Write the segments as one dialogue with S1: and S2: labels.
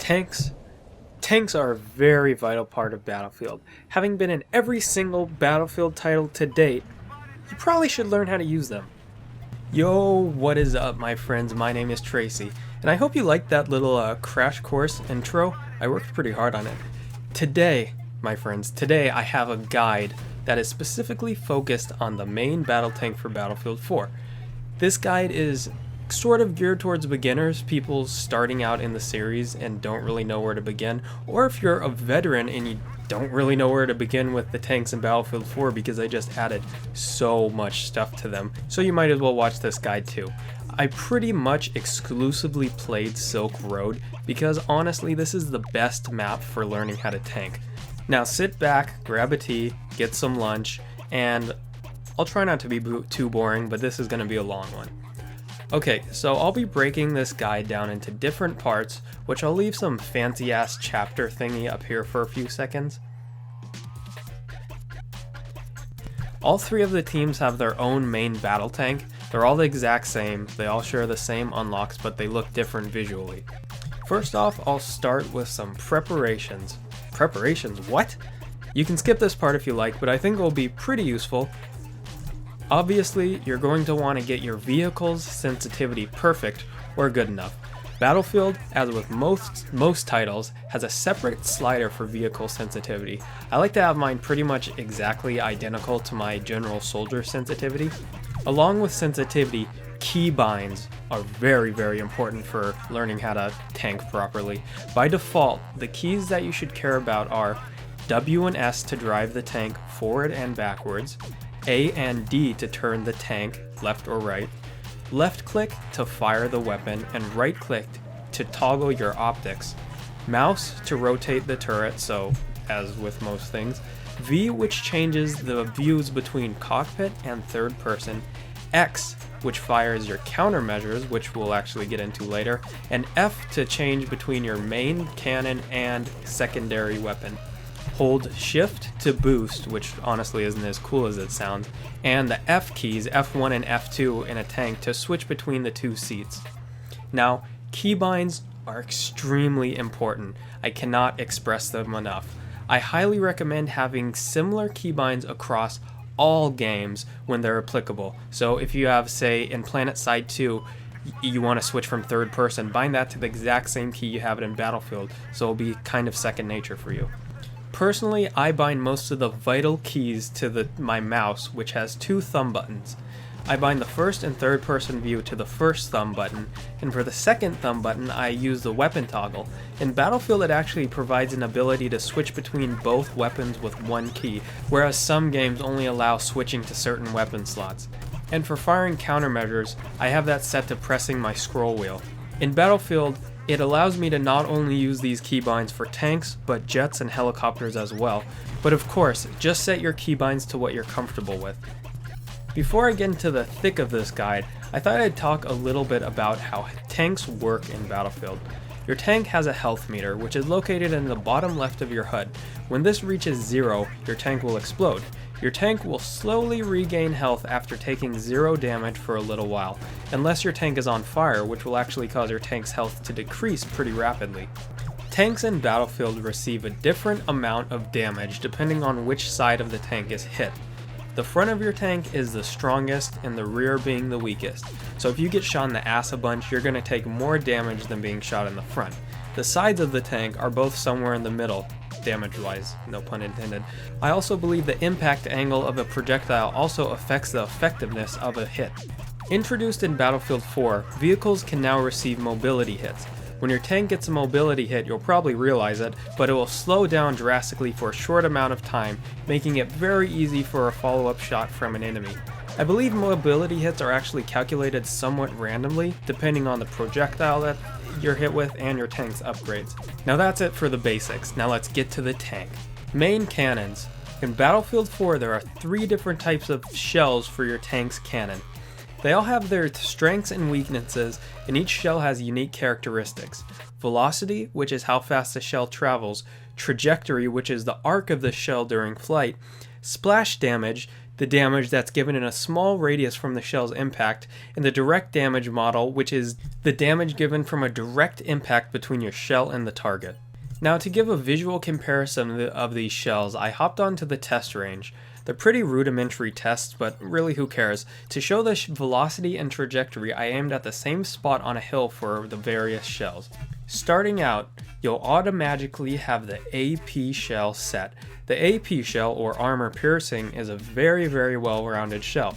S1: Tanks. Tanks are a very vital part of Battlefield. Having been in every single Battlefield title to date, you probably should learn how to use them. Yo, what is up my friends? My name is Tracy, and I hope you liked that little crash course intro. I worked pretty hard on it. Today, my friends, I have a guide that is specifically focused on the main battle tank for Battlefield 4. This guide is sort of geared towards beginners, people starting out in the series and don't really know where to begin, or if you're a veteran and you don't really know where to begin with the tanks in Battlefield 4 because I just added so much stuff to them, so you might as well watch this guide too. I pretty much exclusively played Silk Road because honestly this is the best map for learning how to tank. Now sit back, grab a tea, get some lunch, and I'll try not to be too boring, but this is going to be a long one. Okay, so I'll be breaking this guide down into different parts, which I'll leave some fancy ass chapter thingy up here for a few seconds. All three of the teams have their own main battle tank. They're all the exact same, they all share the same unlocks, but they look different visually. First off, I'll start with some preparations. Preparations? What? You can skip this part if you like, but I think it will be pretty useful. Obviously, you're going to want to get your vehicle's sensitivity perfect or good enough. Battlefield, as with most titles, has a separate slider for vehicle sensitivity. I like to have mine pretty much exactly identical to my general soldier sensitivity. Along with sensitivity, keybinds are very important for learning how to tank properly. By default, the keys that you should care about are W and S to drive the tank forward and backwards, A and D to turn the tank left or right, left click to fire the weapon, and right click to toggle your optics, mouse to rotate the turret, so as with most things, V which changes the views between cockpit and third person, X which fires your countermeasures, which we'll actually get into later, and F to change between your main cannon and secondary weapon. Hold shift to boost, which honestly isn't as cool as it sounds, and the F keys, F1 and F2 in a tank to switch between the two seats. Now, keybinds are extremely important. I cannot express them enough. I highly recommend having similar keybinds across all games when they're applicable. So if you have, say, in PlanetSide 2, you want to switch from third person, bind that to the exact same key you have it in Battlefield, so it'll be kind of second nature for you. Personally, I bind most of the vital keys to my mouse, which has two thumb buttons. I bind the first and third person view to the first thumb button, and for the second thumb button I use the weapon toggle. In Battlefield it actually provides an ability to switch between both weapons with one key, whereas some games only allow switching to certain weapon slots. And for firing countermeasures, I have that set to pressing my scroll wheel. In Battlefield, it allows me to not only use these keybinds for tanks, but jets and helicopters as well. But of course, just set your keybinds to what you're comfortable with. Before I get into the thick of this guide, I thought I'd talk a little bit about how tanks work in Battlefield. Your tank has a health meter, which is located in the bottom left of your HUD. When this reaches 0, your tank will explode. Your tank will slowly regain health after taking 0 damage for a little while, unless your tank is on fire, which will actually cause your tank's health to decrease pretty rapidly. Tanks in Battlefield receive a different amount of damage depending on which side of the tank is hit. The front of your tank is the strongest and the rear being the weakest, so if you get shot in the ass a bunch, you're going to take more damage than being shot in the front. The sides of the tank are both somewhere in the middle, damage-wise, no pun intended. I also believe the impact angle of a projectile also affects the effectiveness of a hit. Introduced in Battlefield 4, vehicles can now receive mobility hits. When your tank gets a mobility hit, you'll probably realize it, but it will slow down drastically for a short amount of time, making it very easy for a follow-up shot from an enemy. I believe mobility hits are actually calculated somewhat randomly, depending on the projectile that you're hit with and your tank's upgrades. Now that's it for the basics, now let's get to the tank. Main cannons. In Battlefield 4 there are 3 different types of shells for your tank's cannon. They all have their strengths and weaknesses, and each shell has unique characteristics. Velocity, which is how fast the shell travels, trajectory, which is the arc of the shell during flight, splash damage, the damage that's given in a small radius from the shell's impact, and the direct damage model, which is the damage given from a direct impact between your shell and the target. Now, to give a visual comparison of these shells, I hopped onto the test range. They're pretty rudimentary tests, but really who cares. To show the velocity and trajectory, I aimed at the same spot on a hill for the various shells. Starting out, you'll automatically have the AP shell set. The AP shell, or armor piercing, is a very well-rounded shell.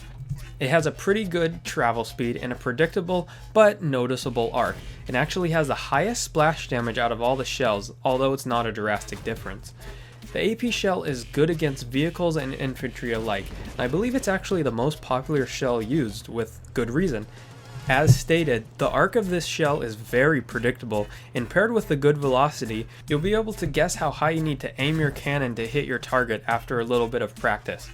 S1: It has a pretty good travel speed and a predictable but noticeable arc. It actually has the highest splash damage out of all the shells, although it's not a drastic difference. The AP shell is good against vehicles and infantry alike, and I believe it's actually the most popular shell used, with good reason. As stated, the arc of this shell is very predictable, and paired with the good velocity, you'll be able to guess how high you need to aim your cannon to hit your target after a little bit of practice.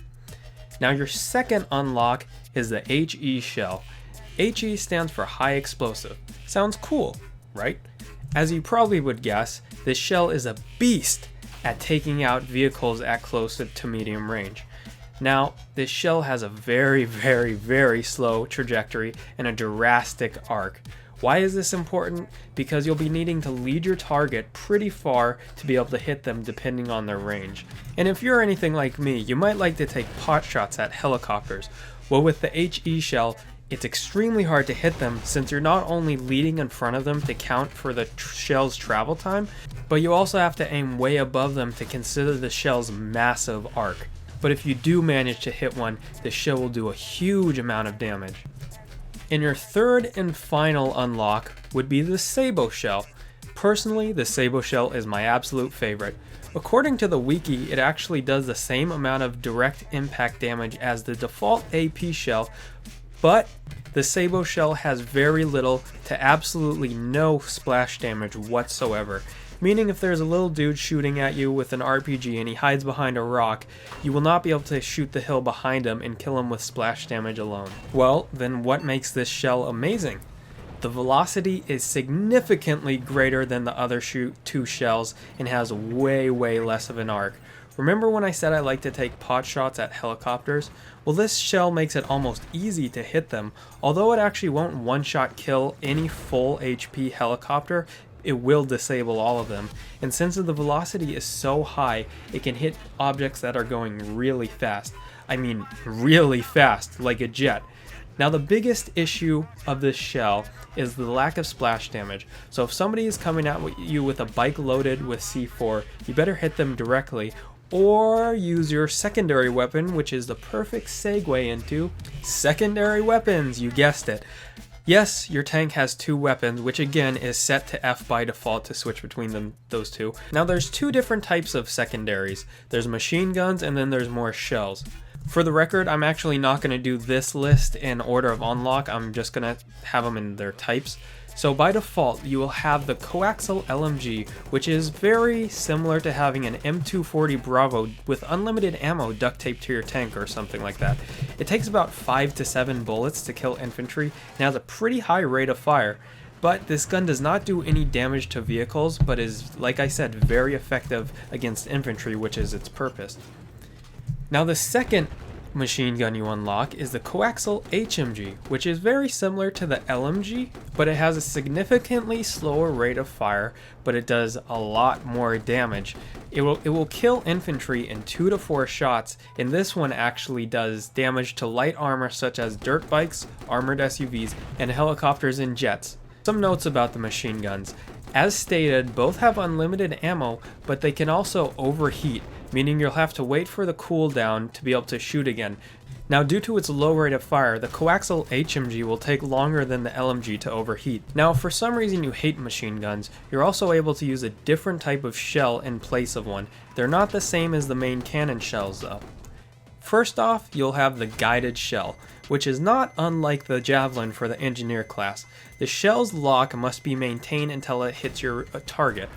S1: Now, your second unlock is the HE shell. HE stands for High Explosive. Sounds cool, right? As you probably would guess, this shell is a beast at taking out vehicles at close to medium range. Now, this shell has a very slow trajectory and a drastic arc. Why is this important? Because you'll be needing to lead your target pretty far to be able to hit them depending on their range. And if you're anything like me, you might like to take pot shots at helicopters. Well, with the HE shell, it's extremely hard to hit them since you're not only leading in front of them to count for the shell's travel time, but you also have to aim way above them to consider the shell's massive arc. But if you do manage to hit one, the shell will do a huge amount of damage. And your third and final unlock would be the Sabo shell. Personally, the Sabo shell is my absolute favorite. According to the wiki, it actually does the same amount of direct impact damage as the default AP shell, but the Sabo shell has very little to absolutely no splash damage whatsoever. Meaning if there's a little dude shooting at you with an RPG and he hides behind a rock, you will not be able to shoot the hill behind him and kill him with splash damage alone. Well, then what makes this shell amazing? The velocity is significantly greater than the other two shells and has way less of an arc. Remember when I said I like to take pot shots at helicopters? Well, this shell makes it almost easy to hit them. Although it actually won't one-shot kill any full HP helicopter, it will disable all of them. And since the velocity is so high, it can hit objects that are going really fast. I mean really fast, like a jet. Now, the biggest issue of this shell is the lack of splash damage. So if somebody is coming at you with a bike loaded with C4, you better hit them directly, or use your secondary weapon, which is the perfect segue into secondary weapons. You guessed it. Yes, your tank has two weapons, which again is set to F by default to switch between those two. Now, there's two different types of secondaries. There's machine guns and then there's more shells. For the record, I'm actually not going to do this list in order of unlock. I'm just going to have them in their types. So by default, you will have the coaxial LMG, which is very similar to having an M240 Bravo with unlimited ammo duct taped to your tank or something like that. It takes about 5 to 7 bullets to kill infantry and has a pretty high rate of fire. But this gun does not do any damage to vehicles, but is, like I said, very effective against infantry, which is its purpose. Now, the second machine gun you unlock is the coaxial HMG, which is very similar to the LMG, but it has a significantly slower rate of fire, but it does a lot more damage. It will kill infantry in 2 to 4 shots, and this one actually does damage to light armor such as dirt bikes, armored SUVs, and helicopters and jets. Some notes about the machine guns. As stated, both have unlimited ammo, but they can also overheat, meaning you'll have to wait for the cooldown to be able to shoot again. Now, due to its low rate of fire, the coaxial HMG will take longer than the LMG to overheat. Now, if for some reason you hate machine guns, you're also able to use a different type of shell in place of one. They're not the same as the main cannon shells though. First off, you'll have the guided shell, which is not unlike the javelin for the engineer class. The shell's lock must be maintained until it hits your target,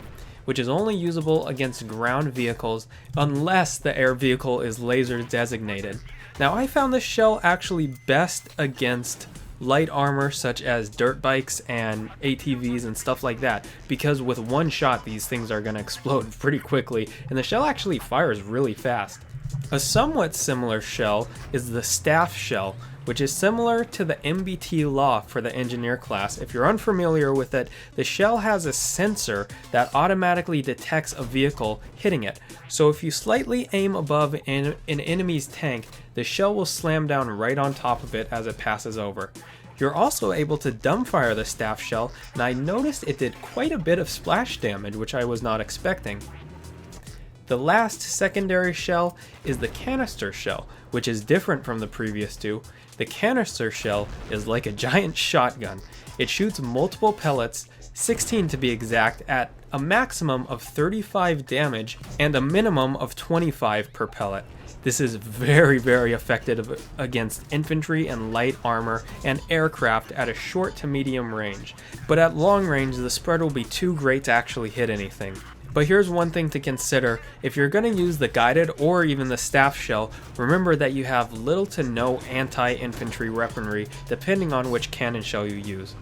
S1: which is only usable against ground vehicles unless the air vehicle is laser designated. Now, I found this shell actually best against light armor such as dirt bikes and ATVs and stuff like that, because with one shot these things are going to explode pretty quickly, and the shell actually fires really fast. A somewhat similar shell is the staff shell, which is similar to the MBT law for the engineer class. If you're unfamiliar with it, the shell has a sensor that automatically detects a vehicle hitting it. So if you slightly aim above an enemy's tank, the shell will slam down right on top of it as it passes over. You're also able to dumbfire the staff shell, and I noticed it did quite a bit of splash damage, which I was not expecting. The last secondary shell is the canister shell, which is different from the previous two. The canister shell is like a giant shotgun. It shoots multiple pellets, 16 to be exact, at a maximum of 35 damage and a minimum of 25 per pellet. This is very effective against infantry and light armor and aircraft at a short to medium range, but at long range the spread will be too great to actually hit anything. But here's one thing to consider: if you're going to use the guided or even the staff shell, remember that you have little to no anti-infantry weaponry depending on which cannon shell you use.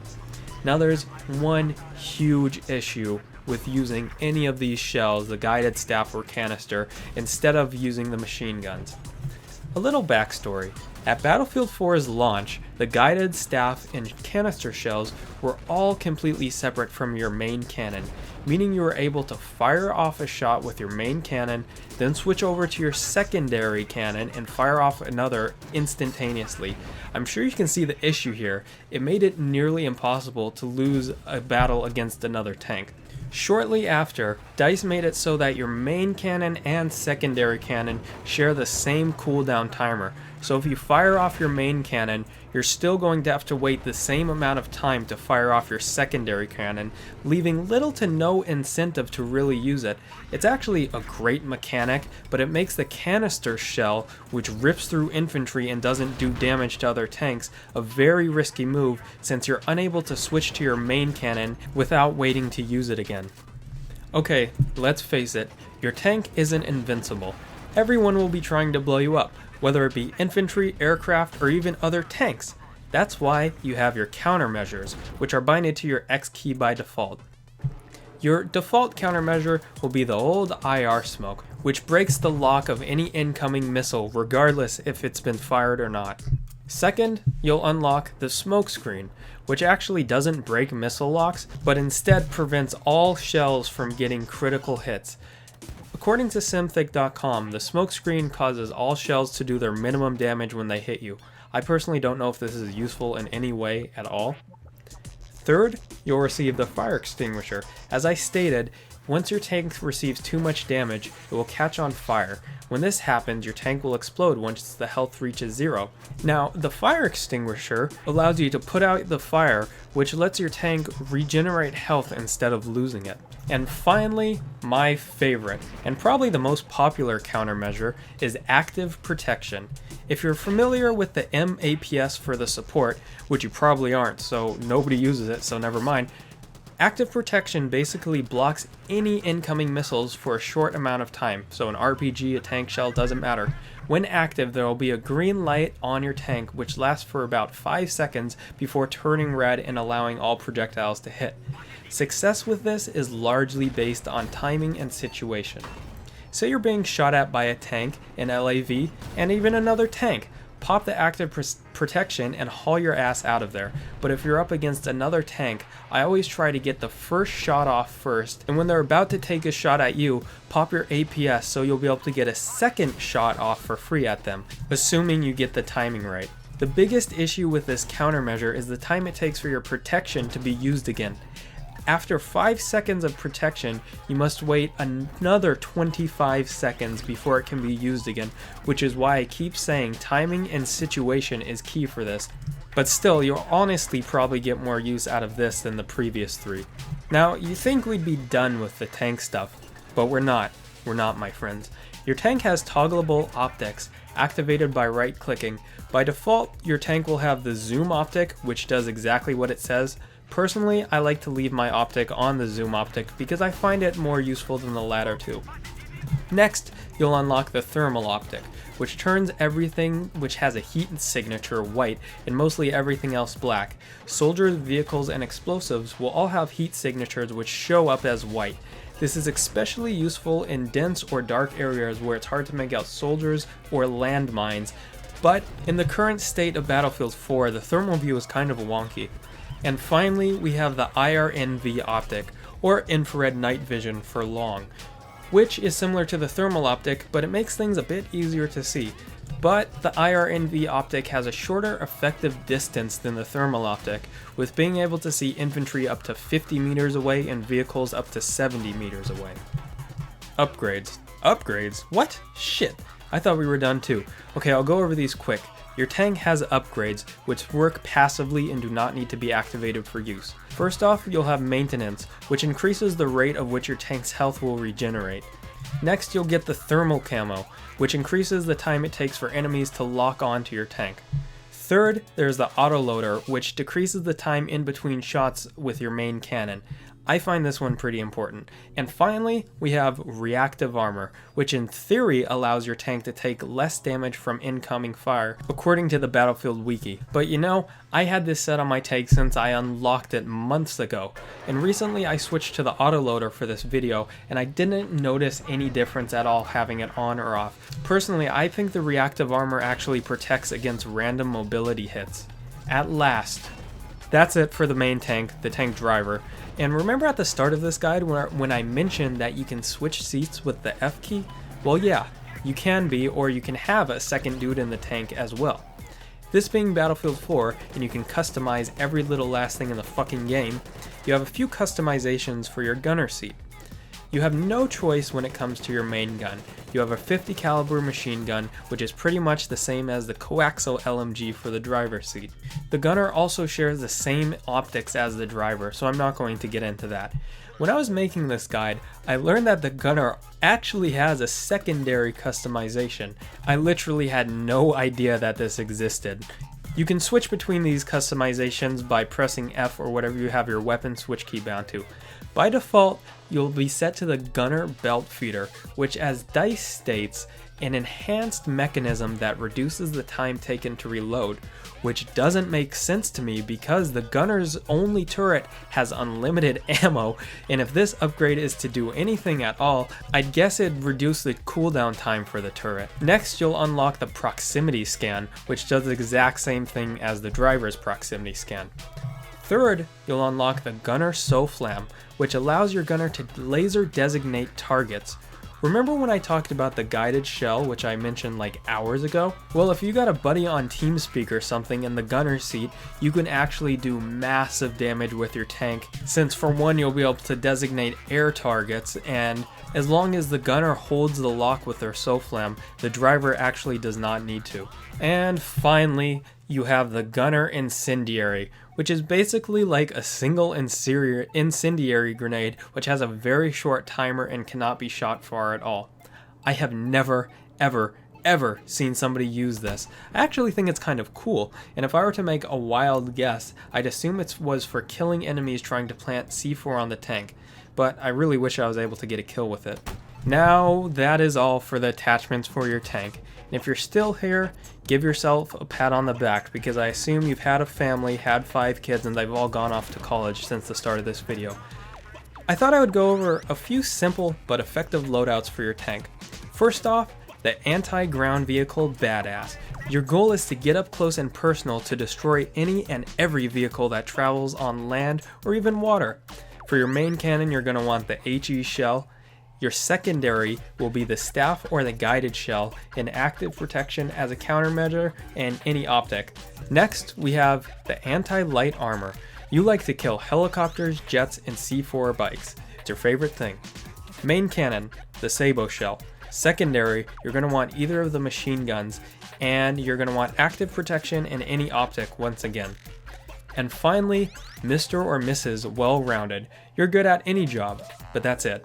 S1: Now there's one huge issue with using any of these shells, the guided, staff, or canister, instead of using the machine guns. A little backstory. At Battlefield 4's launch, the guided, staff, and canister shells were all completely separate from your main cannon, meaning you were able to fire off a shot with your main cannon, then switch over to your secondary cannon and fire off another instantaneously. I'm sure you can see the issue here. It made it nearly impossible to lose a battle against another tank. Shortly after, DICE made it so that your main cannon and secondary cannon share the same cooldown timer. So if you fire off your main cannon, you're still going to have to wait the same amount of time to fire off your secondary cannon, leaving little to no incentive to really use it. It's actually a great mechanic, but it makes the canister shell, which rips through infantry and doesn't do damage to other tanks, a very risky move since you're unable to switch to your main cannon without waiting to use it again. Okay, let's face it, your tank isn't invincible. Everyone will be trying to blow you up, whether it be infantry, aircraft, or even other tanks. That's why you have your countermeasures, which are binded to your X key by default. Your default countermeasure will be the old IR smoke, which breaks the lock of any incoming missile regardless if it's been fired or not. Second, you'll unlock the smoke screen, which actually doesn't break missile locks, but instead prevents all shells from getting critical hits. According to Simthic.com, the smoke screen causes all shells to do their minimum damage when they hit you. I personally don't know if this is useful in any way at all. Third, you'll receive the fire extinguisher. As I stated, once your tank receives too much damage, it will catch on fire. When this happens, your tank will explode once the health reaches 0. Now, the fire extinguisher allows you to put out the fire, which lets your tank regenerate health instead of losing it. And finally, my favorite, and probably the most popular countermeasure, is active protection. If you're familiar with the MAPS for the support, which you probably aren't, so nobody uses it, so never mind, active protection basically blocks any incoming missiles for a short amount of time, so an RPG, a tank shell, doesn't matter. When active, there will be a green light on your tank which lasts for about 5 seconds before turning red and allowing all projectiles to hit. Success with this is largely based on timing and situation. Say you're being shot at by a tank, an LAV, and even another tank. Pop the active protection and haul your ass out of there. But if you're up against another tank, I always try to get the first shot off first, and when they're about to take a shot at you, pop your APS so you'll be able to get a second shot off for free at them, assuming you get the timing right. The biggest issue with this countermeasure is the time it takes for your protection to be used again. After 5 seconds of protection, you must wait another 25 seconds before it can be used again, which is why I keep saying timing and situation is key for this. But still, you'll honestly probably get more use out of this than the previous 3. Now, you think we'd be done with the tank stuff, but we're not. We're not, my friends. Your tank has toggleable optics, activated by right-clicking. By default, your tank will have the zoom optic, which does exactly what it says. Personally, I like to leave my optic on the zoom optic because I find it more useful than the latter two. Next, you'll unlock the thermal optic, which turns everything which has a heat signature white and mostly everything else black. Soldiers, vehicles, and explosives will all have heat signatures which show up as white. This is especially useful in dense or dark areas where it's hard to make out soldiers or landmines, but in the current state of Battlefield 4, the thermal view is kind of wonky. And finally, we have the IRNV optic, or infrared night vision for long, which is similar to the thermal optic, but it makes things a bit easier to see. But the IRNV optic has a shorter effective distance than the thermal optic, with being able to see infantry up to 50 meters away and vehicles up to 70 meters away. Upgrades. Upgrades? What? Shit. I thought we were done too. Okay, I'll go over these quick. Your tank has upgrades, which work passively and do not need to be activated for use. First off, you'll have maintenance, which increases the rate of which your tank's health will regenerate. Next, you'll get the thermal camo, which increases the time it takes for enemies to lock onto your tank. Third, there's the autoloader, which decreases the time in between shots with your main cannon. I find this one pretty important. And finally, we have reactive armor, which in theory allows your tank to take less damage from incoming fire, according to the Battlefield Wiki. But you know, I had this set on my tank since I unlocked it months ago, and recently I switched to the autoloader for this video, and I didn't notice any difference at all having it on or off. Personally, I think the reactive armor actually protects against random mobility hits. At last. That's it for the main tank, the tank driver. And remember at the start of this guide when I mentioned that you can switch seats with the F key? Well yeah, you can be, or you can have a second dude in the tank as well. This being Battlefield 4, and you can customize every little last thing in the fucking game, you have a few customizations for your gunner seat. You have no choice when it comes to your main gun. You have a 50 caliber machine gun, which is pretty much the same as the coaxial LMG for the driver's seat. The gunner also shares the same optics as the driver, so I'm not going to get into that. When I was making this guide, I learned that the gunner actually has a secondary customization. I literally had no idea that this existed. You can switch between these customizations by pressing F or whatever you have your weapon switch key bound to. By default, you'll be set to the gunner belt feeder, which as DICE states, an enhanced mechanism that reduces the time taken to reload, which doesn't make sense to me because the gunner's only turret has unlimited ammo, and if this upgrade is to do anything at all, I'd guess it'd reduce the cooldown time for the turret. Next, you'll unlock the proximity scan, which does the exact same thing as the driver's proximity scan. Third, you'll unlock the Gunner SOFLAM, which allows your gunner to laser designate targets. Remember when I talked about the guided shell, which I mentioned like hours ago? Well, if you got a buddy on TeamSpeak or something in the gunner seat, you can actually do massive damage with your tank, since for one you'll be able to designate air targets, and as long as the gunner holds the lock with their SOFLAM, the driver actually does not need to. And finally, you have the Gunner Incendiary, which is basically like a single incendiary grenade, which has a very short timer and cannot be shot far at all. I have never, ever seen somebody use this. I actually think it's kind of cool, and if I were to make a wild guess, I'd assume it was for killing enemies trying to plant C4 on the tank, but I really wish I was able to get a kill with it. Now, that is all for the attachments for your tank. And if you're still here, give yourself a pat on the back, because I assume you've had a family, had 5 kids, and they've all gone off to college since the start of this video. I thought I would go over a few simple but effective loadouts for your tank. First off, the anti-ground vehicle badass. Your goal is to get up close and personal to destroy any and every vehicle that travels on land or even water. For your main cannon, you're going to want the HE shell. Your secondary will be the staff or the guided shell in active protection as a countermeasure and any optic. Next, we have the anti-light armor. You like to kill helicopters, jets, and C4 bikes. It's your favorite thing. Main cannon, the Sabo shell. Secondary, you're going to want either of the machine guns, and you're going to want active protection and any optic once again. And finally, Mr. or Mrs. Well-Rounded. You're good at any job, but that's it.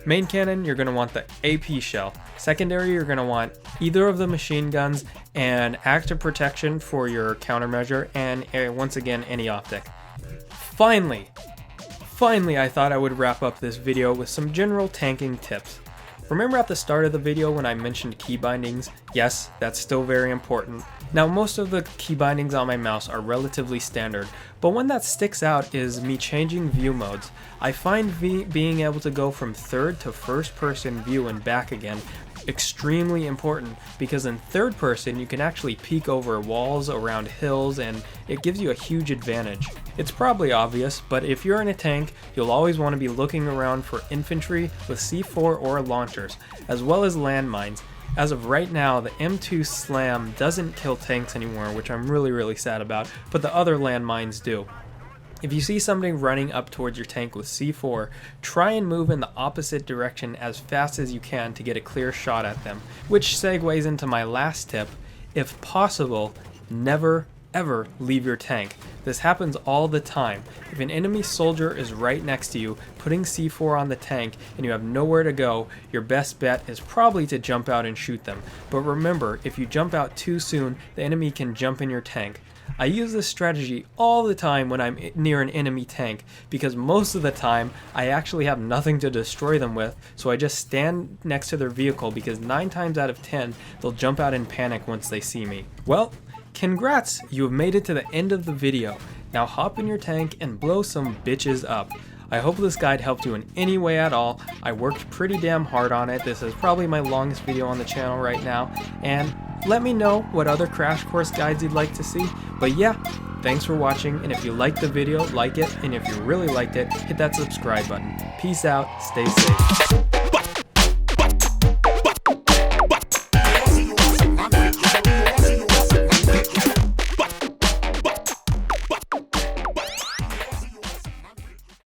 S1: Main cannon, you're going to want the AP shell. Secondary, you're going to want either of the machine guns and active protection for your countermeasure, and once again, any optic. Finally, I thought I would wrap up this video with some general tanking tips. Remember at the start of the video when I mentioned key bindings? Yes, that's still very important. Now most of the key bindings on my mouse are relatively standard, but one that sticks out is me changing view modes. I find being able to go from third to first person view and back again extremely important, because in third person you can actually peek over walls, around hills, and it gives you a huge advantage. It's probably obvious, but if you're in a tank, you'll always want to be looking around for infantry with C4 or launchers, as well as landmines. As of right now, the M2 Slam doesn't kill tanks anymore, which I'm really sad about, but the other landmines do. If you see somebody running up towards your tank with C4, try and move in the opposite direction as fast as you can to get a clear shot at them. Which segues into my last tip: if possible, never ever leave your tank. This happens all the time. If an enemy soldier is right next to you, putting C4 on the tank, and you have nowhere to go, your best bet is probably to jump out and shoot them. But remember, if you jump out too soon, the enemy can jump in your tank. I use this strategy all the time when I'm near an enemy tank, because most of the time I actually have nothing to destroy them with, so I just stand next to their vehicle, because 9 times out of 10 they'll jump out in panic once they see me. Well, congrats! You have made it to the end of the video. Now hop in your tank and blow some bitches up. I hope this guide helped you in any way at all. I worked pretty damn hard on it. This is probably my longest video on the channel right now, and let me know what other Crash Course guides you'd like to see. But yeah, thanks for watching, and if you liked the video, like it, and if you really liked it, hit that subscribe button. Peace out, stay safe.